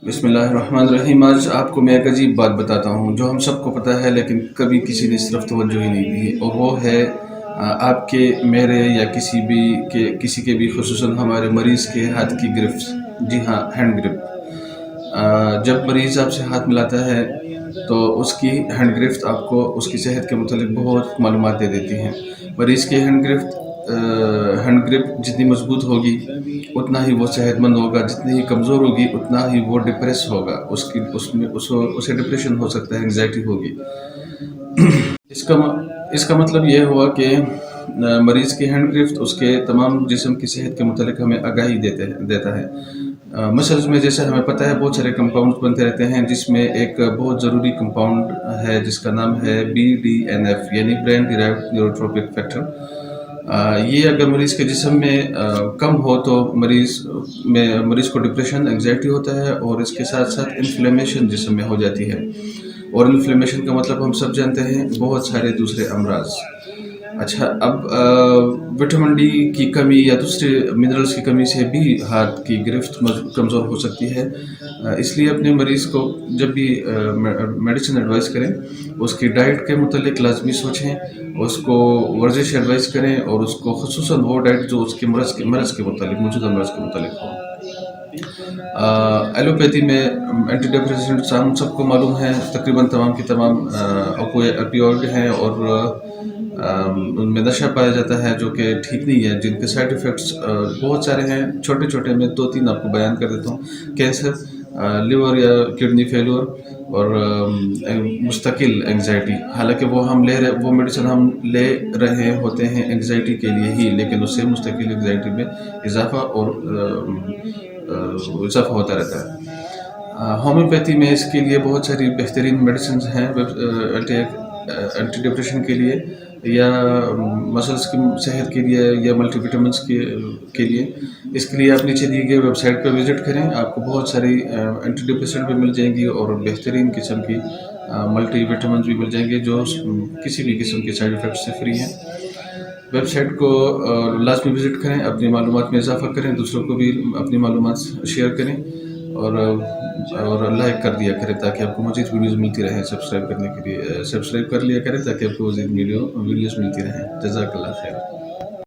بسم اللہ الرحمن الرحیم۔ آج آپ کو میں ایک عجیب بات بتاتا ہوں جو ہم سب کو پتہ ہے لیکن کبھی کسی نے اس طرف توجہ ہی نہیں دی، اور وہ ہے آپ کے، میرے یا کسی کے بھی، خصوصاً ہمارے مریض کے ہاتھ کی گرفٹ۔ جی ہاں، ہینڈ گرپ۔ جب مریض آپ سے ہاتھ ملاتا ہے تو اس کی ہینڈ گرفٹ آپ کو اس کی صحت کے متعلق بہت معلومات دے دیتی ہیں۔ مریض کی ہینڈ گرپ جتنی مضبوط ہوگی اتنا ہی وہ صحت مند ہوگا، جتنی ہی کمزور ہوگی اتنا ہی وہ ڈپریس ہوگا، اسے ڈپریشن ہو سکتا ہے، انگزائٹی ہوگی۔ اس کا مطلب یہ ہوا کہ مریض کی ہینڈ گرفٹ اس کے تمام جسم کی صحت کے متعلق ہمیں آگاہی دیتا ہے۔ مسلز میں جیسے ہمیں پتہ ہے بہت سارے کمپاؤنڈز بنتے رہتے ہیں، جس میں ایک بہت ضروری کمپاؤنڈ ہے جس کا نام ہے BDNF، یعنی برین ڈیرائیوڈ نیوروٹروپک فیکٹر۔ یہ اگر مریض کے جسم میں کم ہو تو مریض کو ڈپریشن، انگزائٹی ہوتا ہے، اور اس کے ساتھ ساتھ انفلیمیشن جسم میں ہو جاتی ہے، اور انفلیمیشن کا مطلب ہم سب جانتے ہیں بہت سارے دوسرے امراض۔ اچھا، اب وٹامن ڈی کی کمی یا دوسرے منرلز کی کمی سے بھی ہاتھ کی گرفت کمزور ہو سکتی ہے۔ اس لیے اپنے مریض کو جب بھی میڈیسن ایڈوائز کریں، اس کی ڈائٹ کے متعلق لازمی سوچیں، اس کو ورزش ایڈوائز کریں، اور اس کو خصوصاً وہ ڈائٹ جو اس کے مرض کے متعلق، موجودہ مرض کے متعلق ہو۔ ایلوپیتھی میں اینٹی ڈپریسنٹس ہم سب کو معلوم ہیں، تقریباً تمام کی تمام اوپیوئڈ ہیں، اور ان میں نشہ پایا جاتا ہے جو کہ ٹھیک نہیں ہے، جن کے سائیڈ ایفیکٹس بہت سارے ہیں۔ چھوٹے چھوٹے میں 2-3 آپ کو بیان کر دیتا ہوں: کینسر، لیور یا کڈنی فیلور، اور مستقل انگزائٹی۔ حالانکہ وہ میڈیسن ہم لے رہے ہوتے ہیں انگزائٹی کے لیے ہی، لیکن اس سے مستقل انگزائٹی میں اضافہ ہوتا رہتا ہے۔ ہومیوپیتھی میں اس کے لیے بہت ساری بہترین میڈیسنز ہیں اینٹی ڈپریشن کے لیے، یا مسلس کی صحت کے لیے، یا ملٹی وٹامنس کے لیے۔ اس کے لیے آپ نیچے دی گئے ویب سائٹ پر وزٹ کریں، آپ کو بہت ساری اینٹی ڈپریشن بھی مل جائیں گی، اور بہترین قسم کی ملٹی وٹامنس بھی مل جائیں گے جو کسی بھی قسم کے سائیڈ ایفیکٹ سے فری ہیں۔ ویب سائٹ کو لازمی وزٹ کریں، اپنی معلومات میں اضافہ کریں، دوسروں کو بھی اپنی معلومات شیئر کریں، اور لائک کر دیا کریں تاکہ آپ کو مزید ویڈیوز ملتی رہیں۔ سبسکرائب کر لیا کریں تاکہ آپ کو مزید ویڈیوز ملتی رہیں۔ جزاک اللہ خیر۔